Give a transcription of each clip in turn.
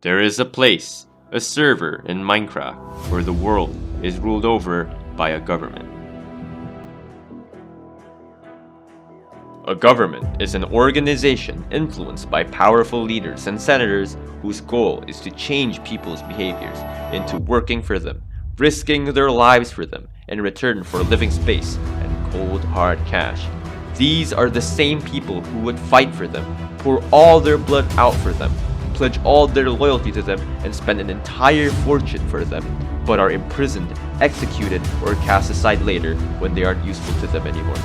There is a place, a server in Minecraft, where the world is ruled over by a government. A government is an organization influenced by powerful leaders and senators whose goal is to change people's behaviors into working for them, risking their lives for them in return for living space and cold hard cash. These are the same people who would fight for them, pour all their blood out for them, pledge all their loyalty to them, and spend an entire fortune for them, but are imprisoned, executed, or cast aside later when they aren't useful to them anymore.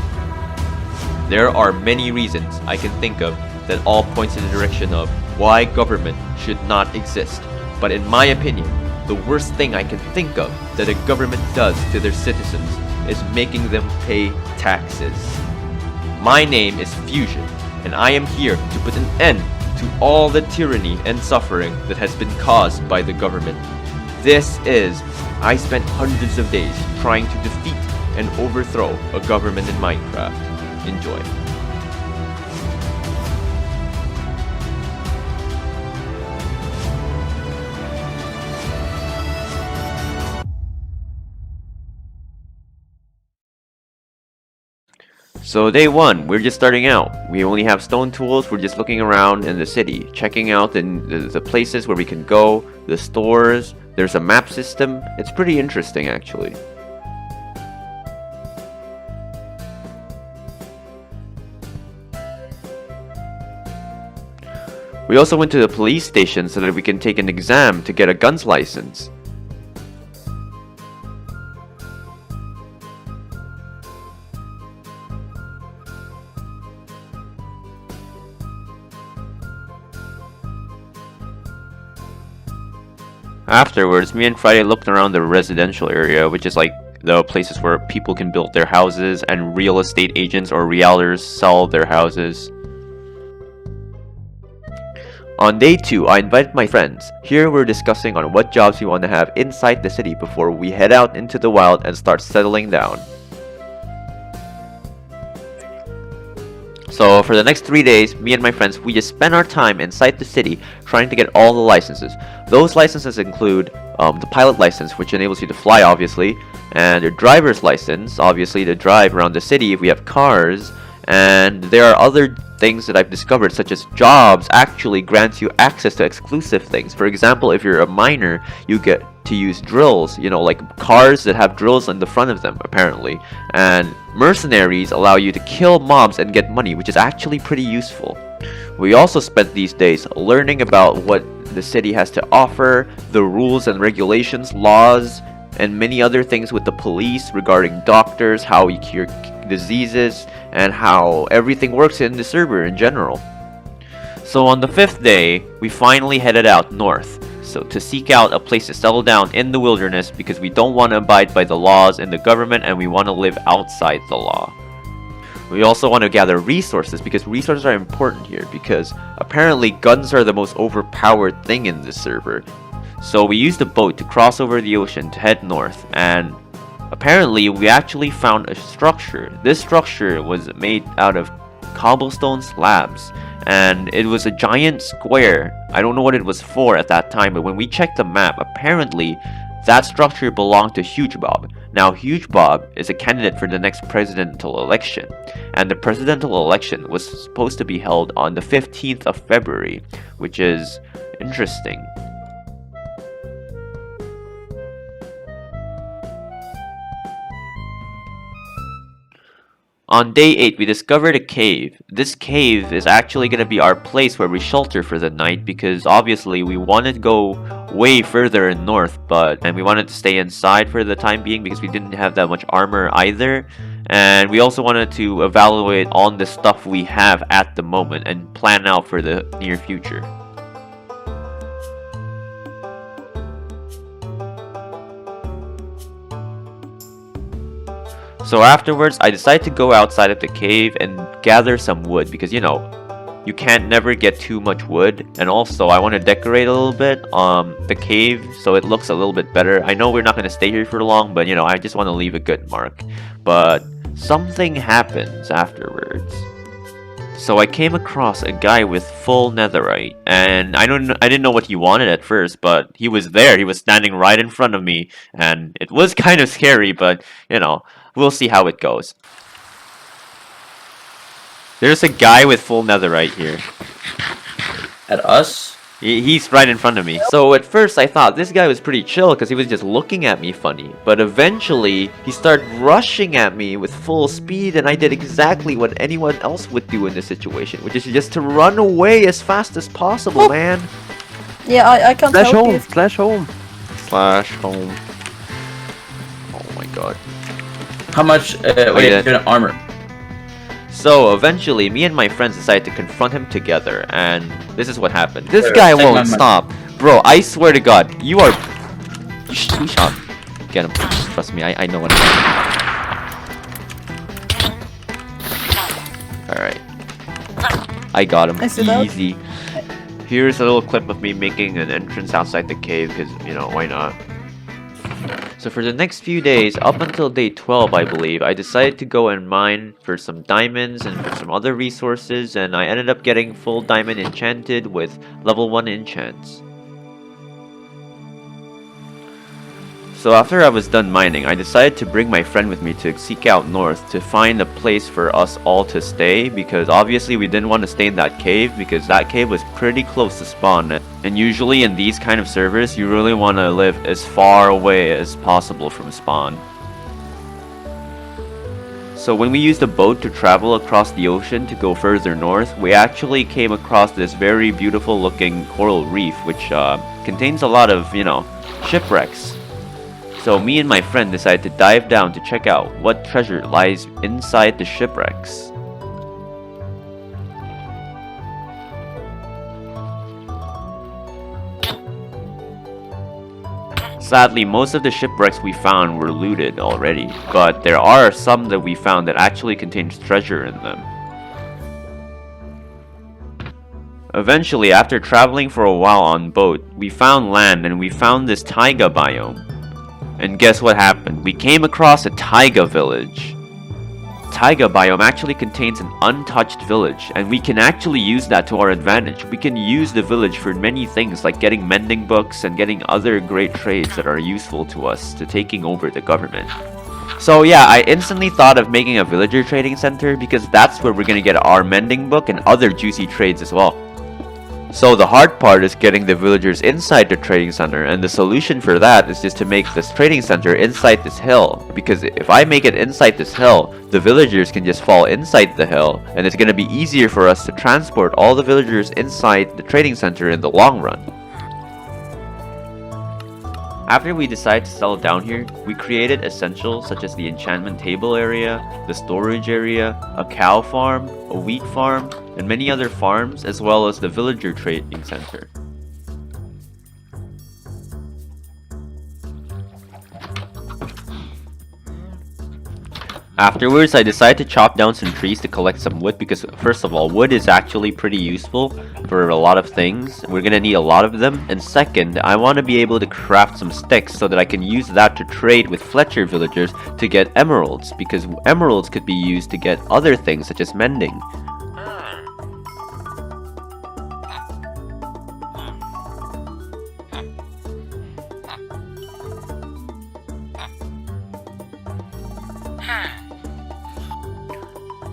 There are many reasons I can think of that all point in the direction of why government should not exist, but in my opinion, the worst thing I can think of that a government does to their citizens is making them pay taxes. My name is FuseoN, and I am here to put an end to all the tyranny and suffering that has been caused by the government. I spent hundreds of days trying to defeat and overthrow a government in Minecraft. Enjoy. So day 1, we're just starting out. We only have stone tools. We're just looking around in the city, checking out the places where we can go, the stores. There's a map system. It's pretty interesting actually. We also went to the police station so that we can take an exam to get a guns license. Afterwards, me and Friday looked around the residential area, which is like the places where people can build their houses and real estate agents or realtors sell their houses. On day 2, I invited my friends. Here we're discussing on what jobs we want to have inside the city before we head out into the wild and start settling down. So for the next 3 days, me and my friends, we just spent our time inside the city trying to get all the licenses. Those licenses include the pilot license, which enables you to fly obviously, and your driver's license, obviously to drive around the city if we have cars, and there are other things that I've discovered, such as jobs actually grants you access to exclusive things. For example, if you're a miner, you get to use drills, like cars that have drills on the front of them, apparently. And mercenaries allow you to kill mobs and get money, which is actually pretty useful. We also spent these days learning about what the city has to offer, the rules and regulations, laws, and many other things with the police regarding doctors, how you cure diseases, and how everything works in the server in general. So on the 5th day, we finally headed out north, so to seek out a place to settle down in the wilderness because we don't want to abide by the laws in the government and we want to live outside the law. We also want to gather resources because resources are important here because apparently guns are the most overpowered thing in this server. So we used a boat to cross over the ocean to head north, and apparently we actually found a structure. This structure was made out of cobblestone slabs, and it was a giant square. I don't know what it was for at that time, but when we checked the map, apparently that structure belonged to Huge Bob. Now Huge Bob is a candidate for the next presidential election, and the presidential election was supposed to be held on the 15th of February, which is interesting. On day 8, we discovered a cave. This cave is actually going to be our place where we shelter for the night because obviously we wanted to go way further north, and we wanted to stay inside for the time being because we didn't have that much armor either. And we also wanted to evaluate on the stuff we have at the moment and plan out for the near future. So afterwards, I decided to go outside of the cave and gather some wood because, you can't never get too much wood. And also, I want to decorate a little bit the cave so it looks a little bit better. I know we're not going to stay here for long, but, I just want to leave a good mark. But something happens afterwards. So I came across a guy with full netherite, and I didn't know what he wanted at first, but he was there. He was standing right in front of me, and it was kind of scary, but you know, we'll see how it goes. There's a guy with full netherite here. At us? He's right in front of me. So at first I thought this guy was pretty chill because he was just looking at me funny. But eventually he started rushing at me with full speed, and I did exactly what anyone else would do in this situation, which is just to run away as fast as possible, man. Yeah, I can't Slash help home, you. slash home. Slash home. Oh my god. How much wait, armor? So eventually, me and my friends decided to confront him together, and this is what happened. This Wait, guy take won't my stop. Bro, I swear to God, you are... Two shot. Get him. Trust me, I know what I'm doing. Alright. I got him. Nice enough. Easy. Here's a little clip of me making an entrance outside the cave, because, you know, why not? So for the next few days, up until day 12 I believe, I decided to go and mine for some diamonds and for some other resources, and I ended up getting full diamond enchanted with level 1 enchants. So after I was done mining, I decided to bring my friend with me to seek out north to find a place for us all to stay, because obviously we didn't want to stay in that cave because that cave was pretty close to spawn, and usually in these kind of servers you really want to live as far away as possible from spawn. So when we used a boat to travel across the ocean to go further north, we actually came across this very beautiful looking coral reef which contains a lot of, you know, shipwrecks. So me and my friend decided to dive down to check out what treasure lies inside the shipwrecks. Sadly, most of the shipwrecks we found were looted already, but there are some that we found that actually contains treasure in them. Eventually, after traveling for a while on boat, we found land and we found this taiga biome. And guess what happened? We came across a taiga village. Taiga biome actually contains an untouched village, and we can actually use that to our advantage. We can use the village for many things like getting mending books and getting other great trades that are useful to us to taking over the government. So yeah, I instantly thought of making a villager trading center because that's where we're gonna get our mending book and other juicy trades as well. So the hard part is getting the villagers inside the trading center, and the solution for that is just to make this trading center inside this hill, because if I make it inside this hill, the villagers can just fall inside the hill, and it's going to be easier for us to transport all the villagers inside the trading center in the long run. After we decided to settle down here, we created essentials such as the enchantment table area, the storage area, a cow farm, a wheat farm, and many other farms, as well as the villager trading center. Afterwards, I decided to chop down some trees to collect some wood because, first of all, wood is actually pretty useful for a lot of things. We're gonna need a lot of them. And second, I want to be able to craft some sticks so that I can use that to trade with Fletcher villagers to get emeralds, because emeralds could be used to get other things such as mending.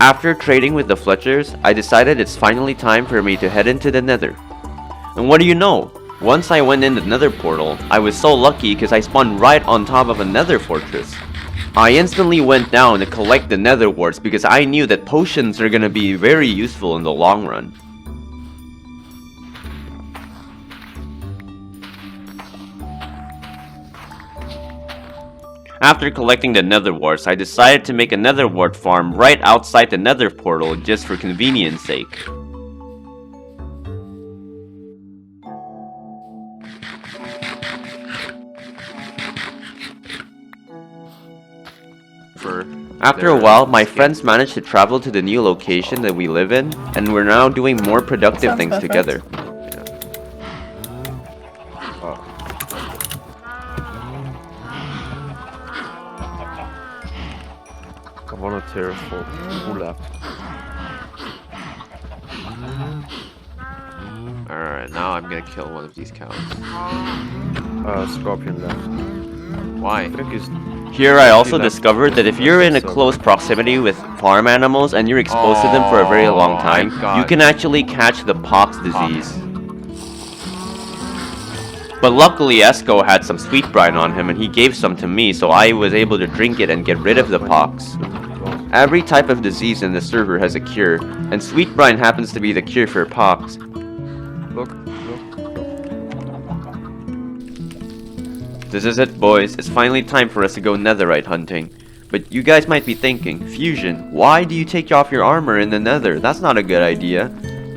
After trading with the Fletchers, I decided it's finally time for me to head into the Nether. And what do you know? Once I went in the Nether portal, I was so lucky because I spawned right on top of a Nether fortress. I instantly went down to collect the Nether warts because I knew that potions are gonna be very useful in the long run. After collecting the nether warts, I decided to make a nether wart farm right outside the nether portal just for convenience sake. After a while, my friends managed to travel to the new location that we live in, and we're now doing more productive things together. I wanna tear full left. can't kill one of these cows? Scorpion left. Why? I think it's Here I also discovered that if you're in a close proximity with farm animals and you're exposed to them for a very long time, you can actually catch the pox disease. But luckily Esco had some sweet brine on him and he gave some to me, so I was able to drink it and get rid of the pox. Every type of disease in the server has a cure, and sweet brine happens to be the cure for pox. look. This is it, boys. It's finally time for us to go netherite hunting. But you guys might be thinking, Fusion, why do you take off your armor in the nether? That's not a good idea.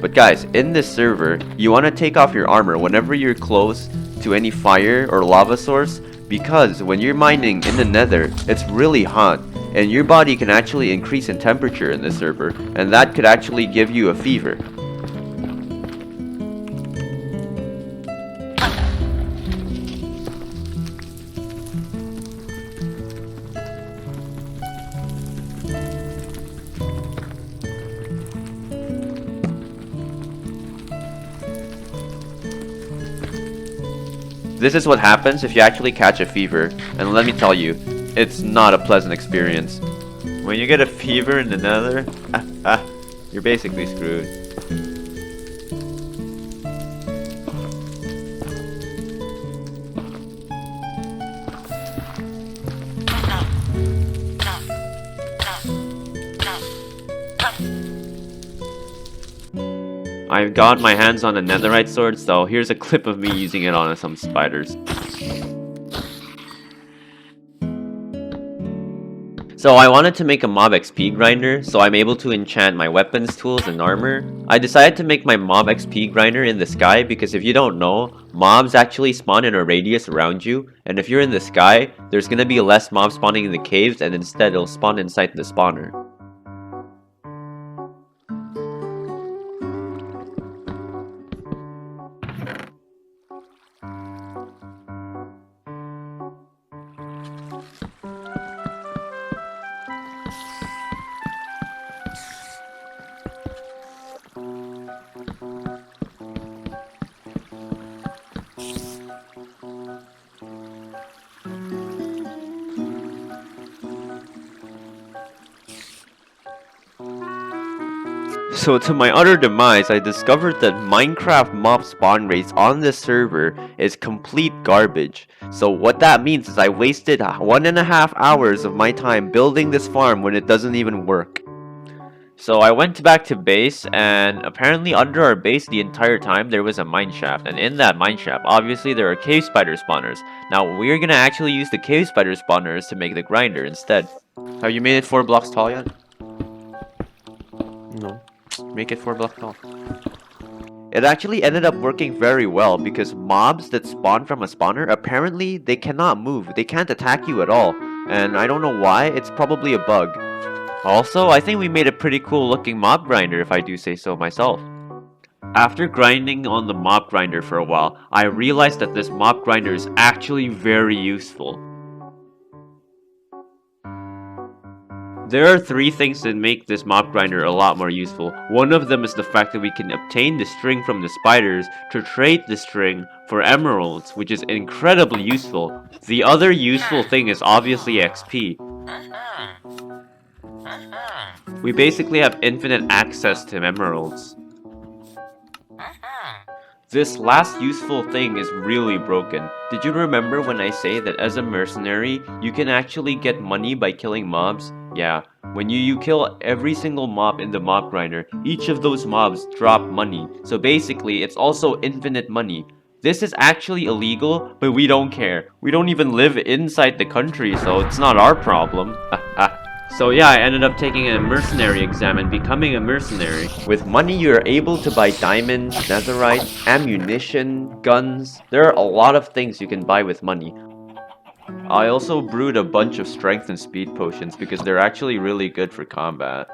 But guys, in this server, you want to take off your armor whenever you're close to any fire or lava source, because when you're mining in the nether, it's really hot, and your body can actually increase in temperature in this server, and that could actually give you a fever. This is what happens if you actually catch a fever, and let me tell you, it's not a pleasant experience. When you get a fever in the nether, you're basically screwed. I've got my hands on a netherite sword, so here's a clip of me using it on some spiders. So I wanted to make a mob XP grinder, so I'm able to enchant my weapons, tools, and armor. I decided to make my mob XP grinder in the sky because if you don't know, mobs actually spawn in a radius around you, and if you're in the sky, there's gonna be less mobs spawning in the caves, and instead it'll spawn inside the spawner. So to my utter demise, I discovered that Minecraft mob spawn rates on this server is complete garbage. So what that means is I wasted 1.5 hours of my time building this farm when it doesn't even work. So I went back to base, and apparently under our base the entire time there was a mineshaft, and in that mineshaft obviously there are cave spider spawners. Now we're gonna actually use the cave spider spawners to make the grinder instead. Have you made it 4 blocks tall yet? No. Make it 4 blocks tall. It actually ended up working very well because mobs that spawn from a spawner, apparently they cannot move. They can't attack you at all. And I don't know why, it's probably a bug. Also, I think we made a pretty cool looking mob grinder if I do say so myself. After grinding on the mob grinder for a while, I realized that this mob grinder is actually very useful. There are 3 things that make this mob grinder a lot more useful. One of them is the fact that we can obtain the string from the spiders to trade the string for emeralds, which is incredibly useful. The other useful thing is obviously XP. We basically have infinite access to emeralds. This last useful thing is really broken. Did you remember when I say that as a mercenary, you can actually get money by killing mobs? Yeah, when you kill every single mob in the mob grinder, each of those mobs drop money. So basically, it's also infinite money. This is actually illegal, but we don't care. We don't even live inside the country, so it's not our problem. So yeah, I ended up taking a mercenary exam and becoming a mercenary. With money, you're able to buy diamonds, netherite, ammunition, guns. There are a lot of things you can buy with money. I also brewed a bunch of strength and speed potions because they're actually really good for combat.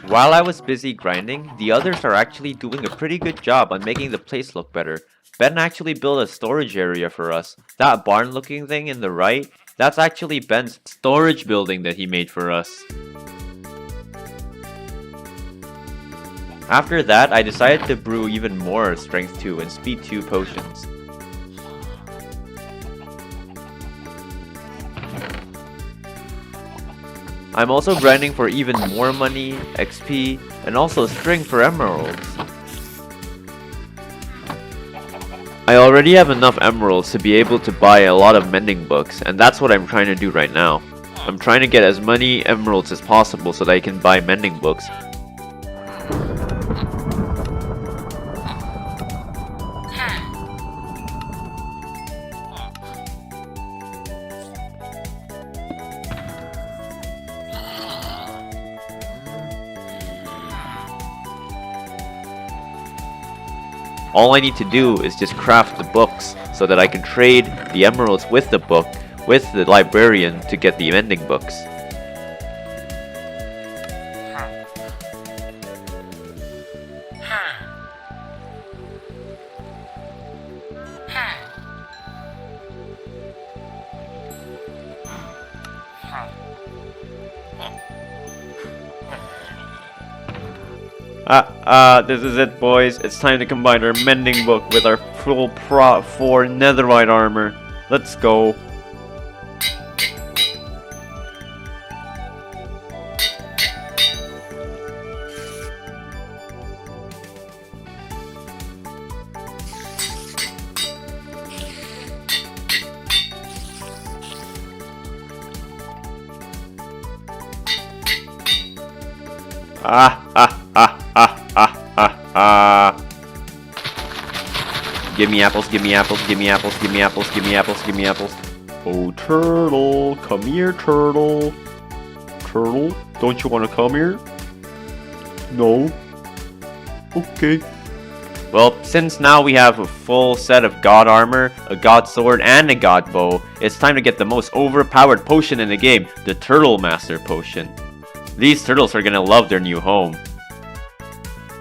While I was busy grinding, the others are actually doing a pretty good job on making the place look better. Ben actually built a storage area for us. That barn looking thing in the right, that's actually Ben's storage building that he made for us. After that, I decided to brew even more Strength 2 and Speed 2 potions. I'm also grinding for even more money, XP, and also string for emeralds. I already have enough emeralds to be able to buy a lot of mending books, and that's what I'm trying to do right now. I'm trying to get as many emeralds as possible so that I can buy mending books. All I need to do is just craft the books so that I can trade the emeralds with the book, with the librarian to get the mending books. This is it, boys. It's time to combine our mending book with our full prot 4 netherite armor. Let's go. Give me apples, give me apples, give me apples, give me apples, give me apples, give me apples. Oh, turtle, come here, turtle. Turtle, don't you want to come here? No. Okay. Well, since now we have a full set of god armor, a god sword, and a god bow, it's time to get the most overpowered potion in the game, the Turtle Master Potion. These turtles are gonna love their new home.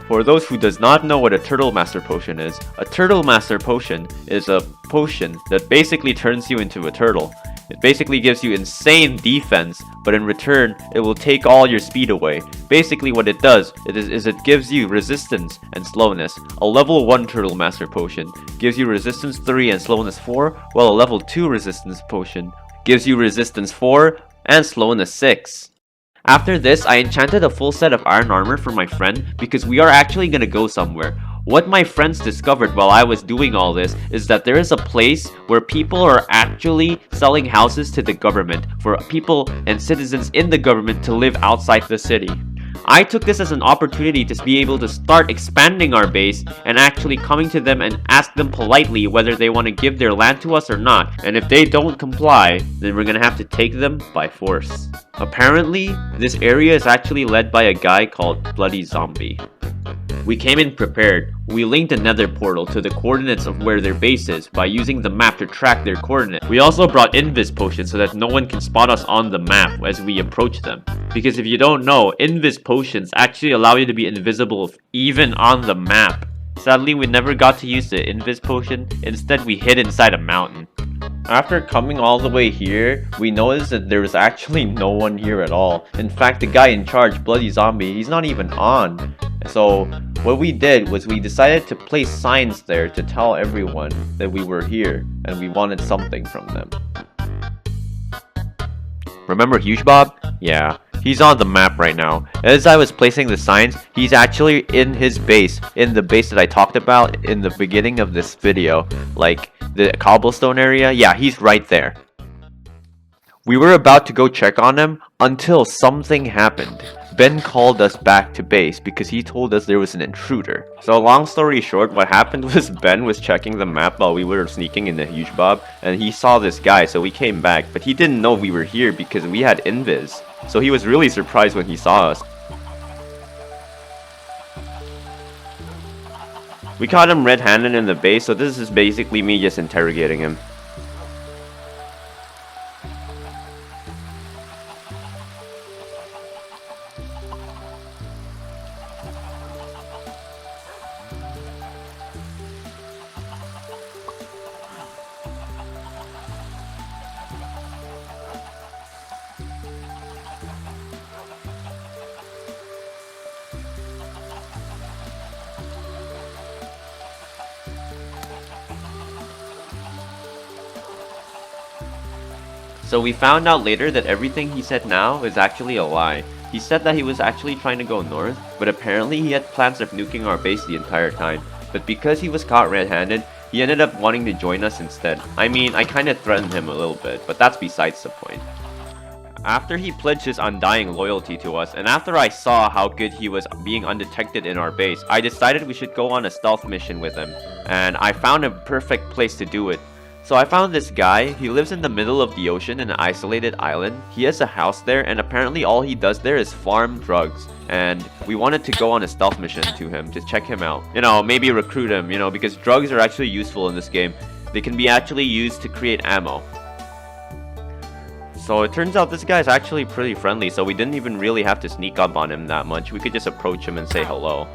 For those who does not know what a Turtle Master Potion is, a Turtle Master Potion is a potion that basically turns you into a turtle. It basically gives you insane defense, but in return, it will take all your speed away. Basically what it does is it gives you resistance and slowness. A level 1 Turtle Master Potion gives you resistance 3 and slowness 4, while a level 2 resistance potion gives you resistance 4 and slowness 6. After this, I enchanted a full set of iron armor for my friend because we are actually gonna go somewhere. What my friends discovered while I was doing all this is that there is a place where people are actually selling houses to the government for people and citizens in the government to live outside the city. I took this as an opportunity to be able to start expanding our base and actually coming to them and ask them politely whether they want to give their land to us or not, and if they don't comply, then we're gonna have to take them by force. Apparently, this area is actually led by a guy called Bloody Zombie. We came in prepared. We linked a nether portal to the coordinates of where their base is by using the map to track their coordinates. We also brought invis potions so that no one can spot us on the map as we approach them. Because if you don't know, invis potions actually allow you to be invisible even on the map. Sadly, we never got to use the invis potion. Instead, we hid inside a mountain. After coming all the way here, we noticed that there was actually no one here at all. In fact, the guy in charge, Bloody Zombie, he's not even on. So what we did was we decided to place signs there to tell everyone that we were here and we wanted something from them. Remember Huge Bob? Yeah, he's on the map right now. As I was placing the signs, he's actually in his base, in the base that I talked about in the beginning of this video, like the cobblestone area. Yeah, he's right there. We were about to go check on him until something happened. Ben called us back to base because he told us there was an intruder. So long story short, what happened was Ben was checking the map while we were sneaking in the Huge Bob, and he saw this guy, so we came back, but he didn't know we were here because we had invis. So he was really surprised when he saw us. We caught him red-handed in the base, so this is basically me just interrogating him. So we found out later that everything he said now is actually a lie. He said that he was actually trying to go north, but apparently he had plans of nuking our base the entire time. But because he was caught red-handed, he ended up wanting to join us instead. I mean, I kinda threatened him a little bit, but that's besides the point. After he pledged his undying loyalty to us, and after I saw how good he was being undetected in our base, I decided we should go on a stealth mission with him, and I found a perfect place to do it. So I found this guy. He lives in the middle of the ocean in an isolated island. He has a house there, and apparently all he does there is farm drugs. And we wanted to go on a stealth mission to him to check him out. You know, maybe recruit him, you know, because drugs are actually useful in this game. They can be actually used to create ammo. So it turns out this guy's actually pretty friendly, so we didn't even really have to sneak up on him that much. We could just approach him and say hello.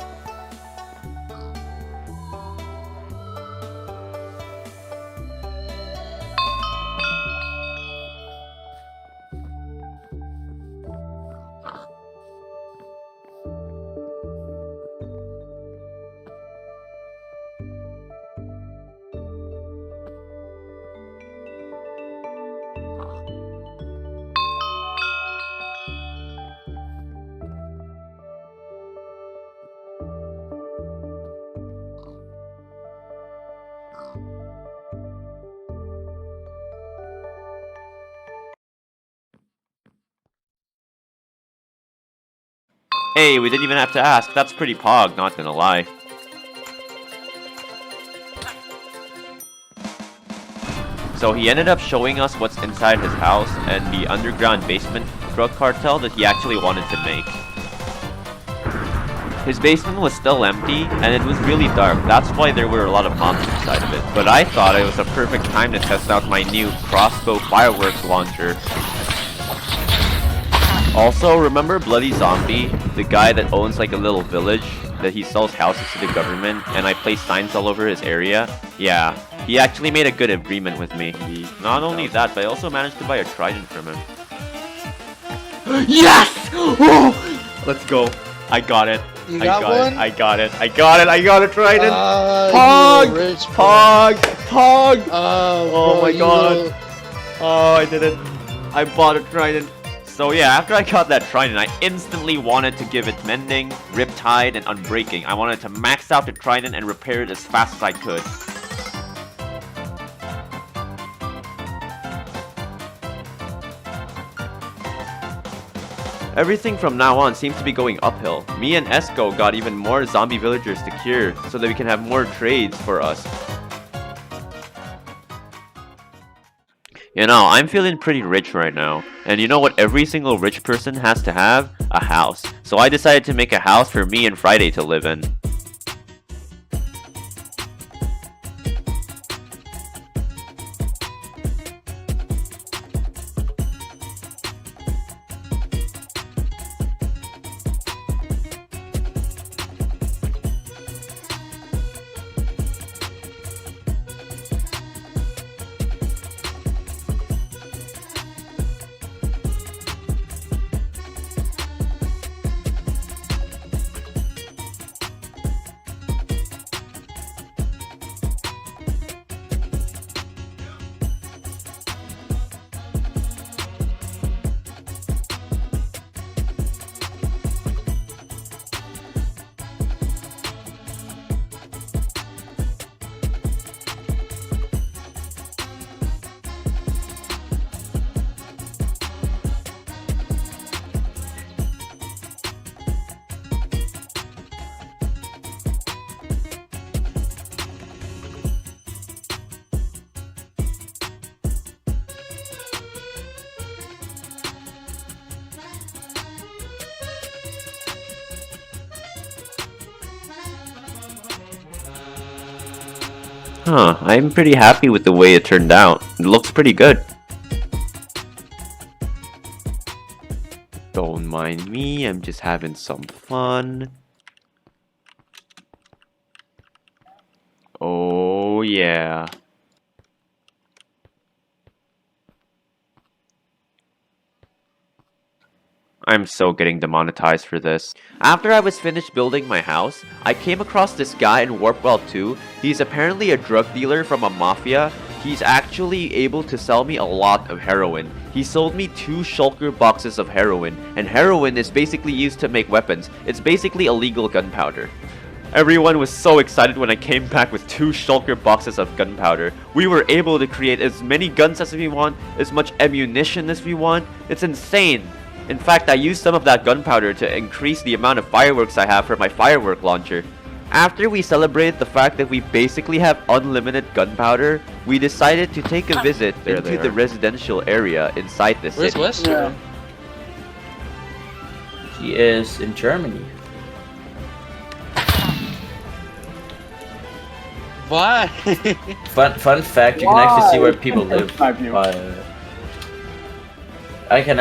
Hey, we didn't even have to ask. That's pretty pog, not gonna lie. So he ended up showing us what's inside his house and the underground basement drug cartel that he actually wanted to make. His basement was still empty, and it was really dark. That's why there were a lot of bombs inside of it. But I thought it was a perfect time to test out my new crossbow fireworks launcher. Also, remember Bloody Zombie? The guy that owns like a little village that he sells houses to the government, and I placed signs all over his area? Yeah, he actually made a good agreement with me. Not only that, but I also managed to buy a trident from him. Yes! Oh! Let's go. I got it. You got one? I got it. I got a trident. Pog! Pog! Oh my god. Oh, I did it. I bought a trident. So yeah, after I got that trident, I instantly wanted to give it mending, riptide, and unbreaking. I wanted to max out the trident and repair it as fast as I could. Everything from now on seems to be going uphill. Me and Esco got even more zombie villagers to cure, so that we can have more trades for us. You know, I'm feeling pretty rich right now. And you know what every single rich person has to have? A house. So I decided to make a house for me and Friday to live in. Huh, I'm pretty happy with the way it turned out. It looks pretty good. Don't mind me, I'm just having some fun. Oh yeah. I'm so getting demonetized for this. After I was finished building my house, I came across this guy in Warp World 2. He's apparently a drug dealer from a mafia. he's actually able to sell me a lot of heroin. He sold me 2 shulker boxes of heroin, and heroin is basically used to make weapons. It's basically illegal gunpowder. Everyone was so excited when I came back with 2 shulker boxes of gunpowder. We were able to create as many guns as we want, as much ammunition as we want. It's insane. In fact, I used some of that gunpowder to increase the amount of fireworks I have for my firework launcher. After we celebrated the fact that we basically have unlimited gunpowder, we decided to take a visit into the residential area inside the city. Where's West? Yeah. He is in Germany. Why? Fun fact, you can actually see where people live. Snipe you. I can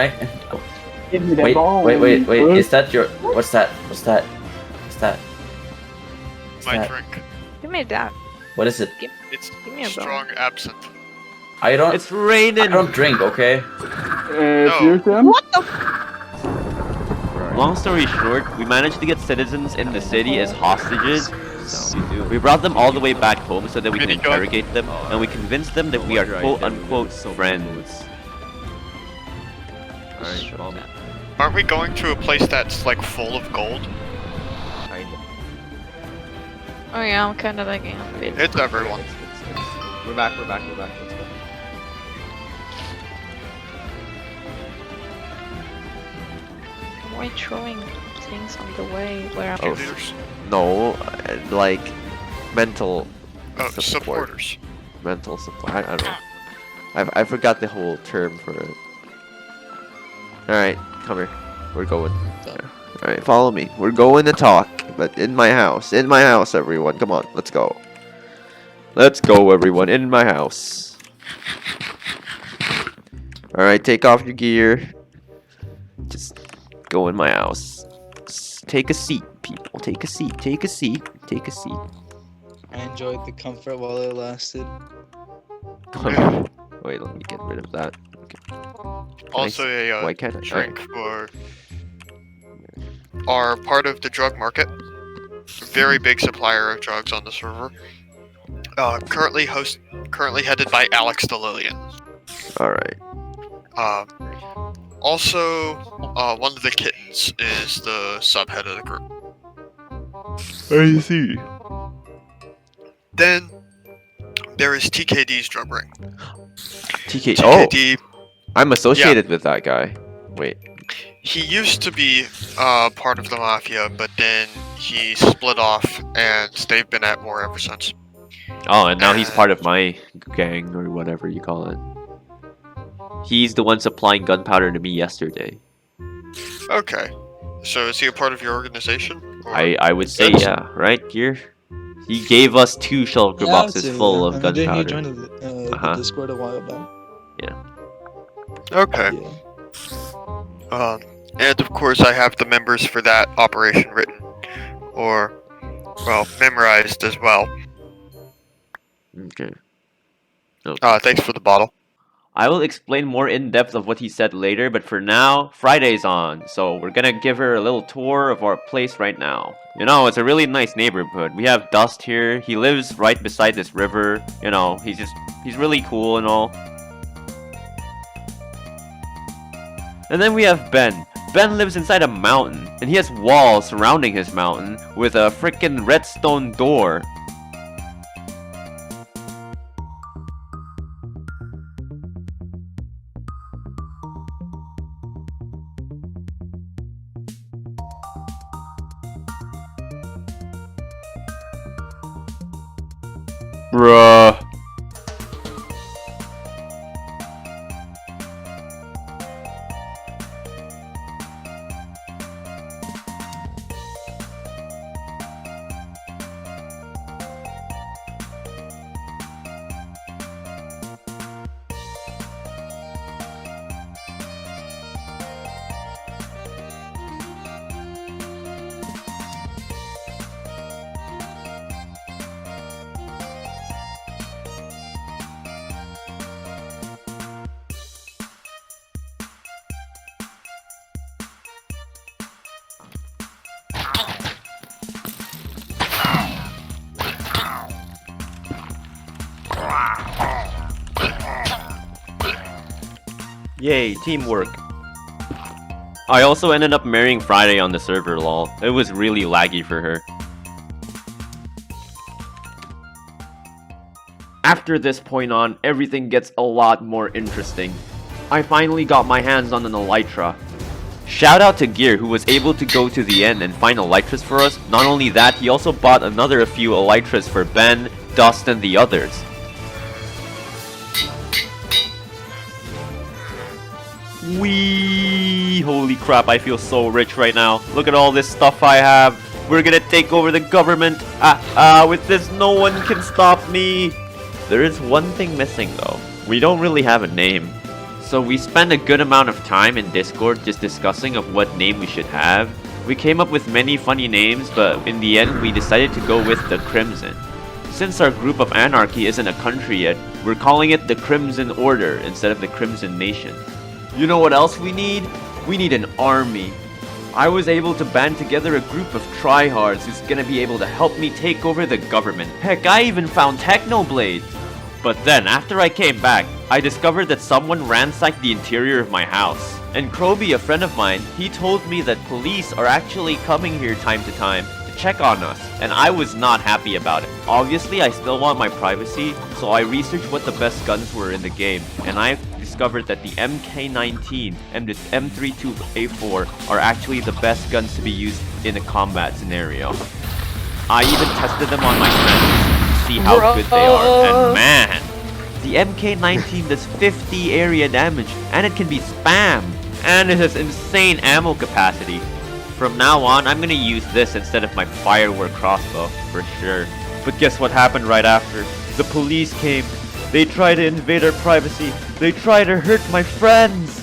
Give me the wait, ball. wait. Is that your? What's that? What's that? What's that? What's My that? drink. Give me that. What is it? It's Give me a bone. strong absinthe. I don't. It's raining! I don't drink. Okay. FuseoN? What the? Long story short, we managed to get citizens in the city as hostages. We brought them all the way back home so that we can Really good. interrogate them, and we convinced them that we are quote-unquote friends. Aren't we going to a place that's like full of gold? Oh yeah, I'm kind of lagging a bit. It's everyone. We're back. Let's go. Why throwing things on the way where I'm? Oh. Leaders. No, like mental Oh, support. supporters. Mental support. I don't know. I forgot the whole term for it. Alright, come here. We're going. Alright, follow me. We're going to talk, but in my house. In my house, everyone. Come on, let's go. Let's go, everyone. In my house. Alright, take off your gear. Just go in my house. Just take a seat, people. Take a seat. Take a seat. Take a seat. I enjoyed the comfort while it lasted. Wait, let me get rid of that. Okay. Also a Why can't I? drink for are part of the drug market. Very big supplier of drugs on the server. Currently headed by Alex the Lillian. Alright. Also, one of the kittens is the subhead of the group. I see. Then there is TKD's drug ring. TK. Oh, TKD, I'm associated with that guy. Wait. he used to be part of the mafia, but then he split off, and they've been at war ever since. Oh, and now he's part of my gang or whatever you call it. He's the one supplying gunpowder to me yesterday. Okay, so is he a part of your organization? Or- I would say That's- yeah, right here. He gave us 2 shulker boxes full of Didn't he gunpowder. join the Uh-huh. Discord a while back? Okay. Yeah. And of course I have the members for that operation written, or, well, memorized as well. Okay. Thanks for the bottle. I will explain more in depth of what he said later, but for now, Friday's on, so we're gonna give her a little tour of our place right now. You know, it's a really nice neighborhood. We have Dust here. He lives right beside this river. You know, he's really cool and all. And then we have Ben. Ben lives inside a mountain, and he has walls surrounding his mountain with a frickin' redstone door. Bruh. Yay, teamwork. I also ended up marrying Friday on the server, lol. It was really laggy for her. After this point on, everything gets a lot more interesting. I finally got my hands on an Elytra. Shout out to Gear, who was able to go to the end and find Elytras for us. Not only that, he also bought another few Elytras for Ben, Dust, and the others. Wee! Holy crap, I feel so rich right now. Look at all this stuff I have. We're gonna take over the government. With this, no one can stop me. There is one thing missing though. We don't really have a name. So we spent a good amount of time in Discord just discussing of what name we should have. We came up with many funny names, but in the end we decided to go with the Crimson. Since our group of anarchy isn't a country yet, we're calling it the Crimson Order instead of the Crimson Nation. You know what else we need? We need an army. I was able to band together a group of tryhards who's gonna be able to help me take over the government. Heck, I even found Technoblade! But then, after I came back, I discovered that someone ransacked the interior of my house. And Kroby, a friend of mine, he told me that police are actually coming here time to time to check on us, and I was not happy about it. Obviously, I still want my privacy, so I researched what the best guns were in the game, and I discovered that the MK19 and the M32A4 are actually the best guns to be used in a combat scenario. I even tested them on my friends to see how good they are, and man, the MK19 does 50 area damage, and it can be spammed, and it has insane ammo capacity. From now on, I'm gonna use this instead of my firework crossbow, for sure. But guess what happened right after? The police came. They tried to invade our privacy. They tried to hurt my friends.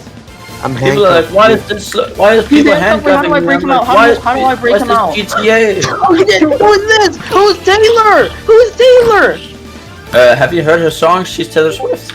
I'm people are like, why is this? Why is people handcuffing? How do I break him out? How do I break him out? GTA. Who is this? Who's Taylor? Who's Taylor? Have you heard her song? She's Taylor Swift.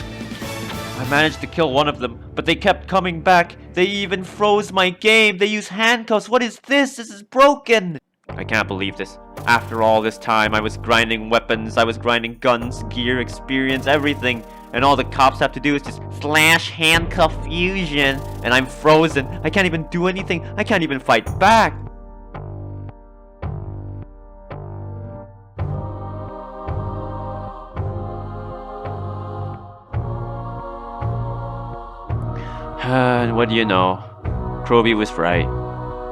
I managed to kill one of them, but they kept coming back. They even froze my game. They used handcuffs. What is this? This is broken. I can't believe this. After all this time, I was grinding weapons, I was grinding guns, gear, experience, everything. And all the cops have to do is just slash handcuff fusion. And I'm frozen. I can't even do anything. I can't even fight back. And what do you know? Kroby was right.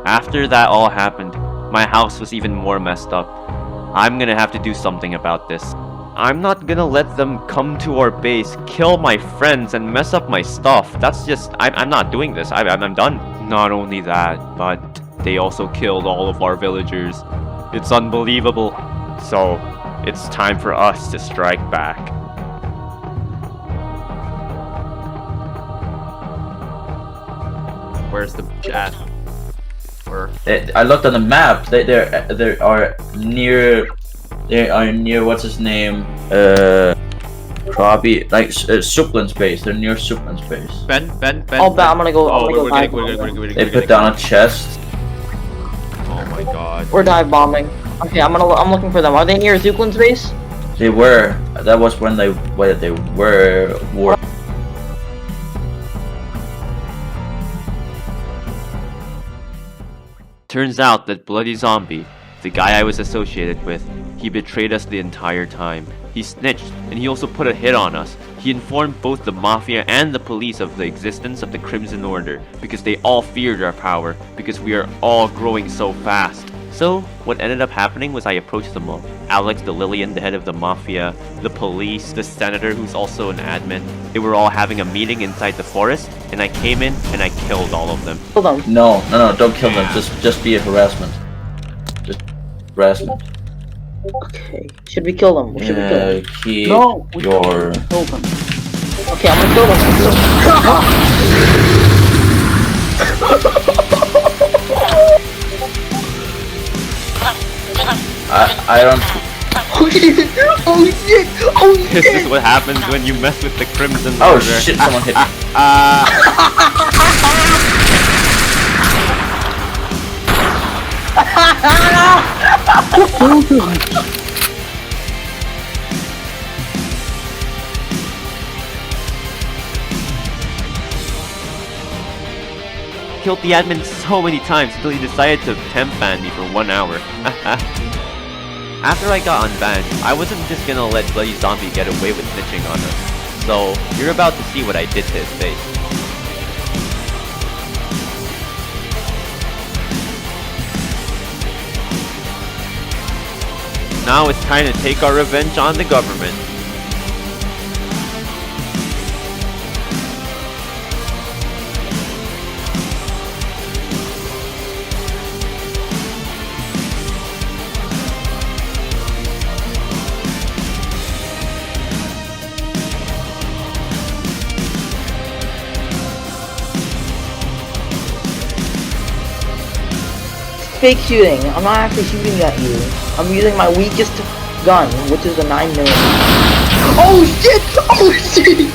After that all happened, my house was even more messed up. I'm gonna have to do something about this. I'm not gonna let them come to our base, kill my friends, and mess up my stuff. That's just... I'm not doing this. I'm done. Not only that, but they also killed all of our villagers. It's unbelievable. So, it's time for us to strike back. Where's the chat? I looked on the map. They are near. They are near what's his name? Krabi, like Suplin's base. They're near Suplin's base. Ben. Oh, I'm gonna go. Oh, we're dive good. bombing. They put down a chest. Oh my god. We're dive bombing. Okay, I'm looking for them. Are they near Zucklin's base? They were. That was when they were. Turns out that Bloody Zombie, the guy I was associated with, he betrayed us the entire time. He snitched, and he also put a hit on us. He informed both the Mafia and the police of the existence of the Crimson Order, because they all feared our power, because we are all growing so fast. So, what ended up happening was I approached them all. Alex the Lillian, the head of the Mafia, the police, the senator who's also an admin. They were all having a meeting inside the forest, and I came in and I killed all of them. Kill them. No, don't kill them. Just be a harassment. Just harassment. Okay. Should we kill them? Should we kill them? Keep No, your. Kill them. Okay, I'm gonna kill them. I don't. Oh shit! Oh shit! Oh shit! This is what happens when you mess with the Crimson Oh Order. shit! Someone hit me. killed the admin so many times until he decided to temp ban me for 1 hour. After I got unbanned, I wasn't just gonna let Bloody Zombie get away with snitching on us. So, you're about to see what I did to his face. Now it's time to take our revenge on the government. Fake shooting. I'm not actually shooting at you. I'm using my weakest gun, which is a 9mm. Oh shit! Oh shit!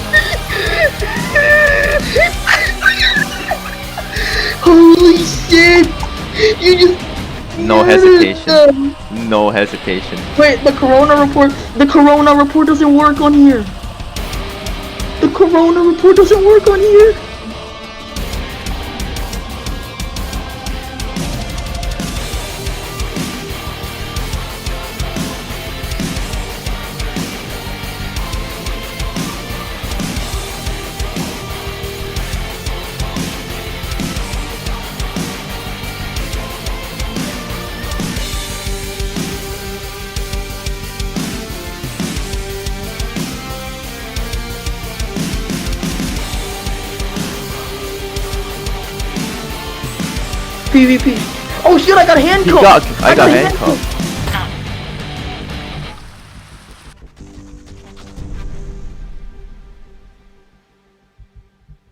Holy shit! You just No hesitation. No hesitation. Wait, the corona report doesn't work on here. The corona report doesn't work on here. PvP. Oh shit, I got handcuffed! I got handcuffed.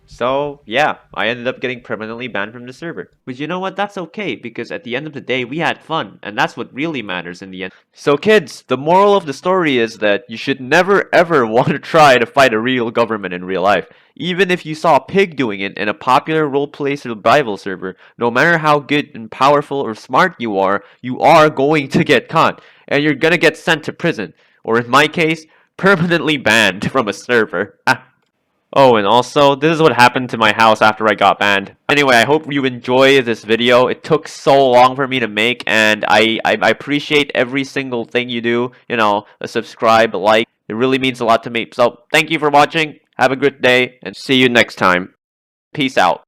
So, yeah, I ended up getting permanently banned from the server. But you know what? That's okay, because at the end of the day, we had fun, and that's what really matters in the end. So kids, the moral of the story is that you should never ever want to try to fight a real government in real life. Even if you saw a pig doing it in a popular roleplay survival server, no matter how good and powerful or smart you are going to get caught, and you're gonna get sent to prison. Or in my case, permanently banned from a server. Oh, and also, this is what happened to my house after I got banned. Anyway, I hope you enjoy this video. It took so long for me to make, and I appreciate every single thing you do. You know, a subscribe, a like. It really means a lot to me. So, thank you for watching. Have a good day, and see you next time. Peace out.